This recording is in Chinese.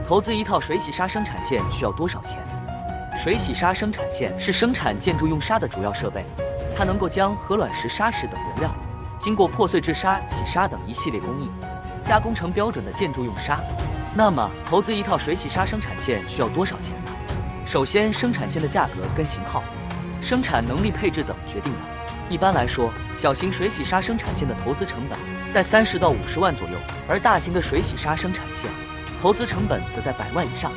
投资一套水洗砂生产线需要多少钱？水洗砂生产线是生产建筑用砂的主要设备，它能够将和卵石、砂石等原料经过破碎制砂、洗砂等一系列工艺，加工成标准的建筑用砂。那么，投资一套水洗砂生产线需要多少钱呢？首先，生产线的价格跟型号、生产能力配置等决定的。一般来说，小型水洗砂生产线的投资成本在30到50万左右，而大型的水洗砂生产线投资成本则在100万以上。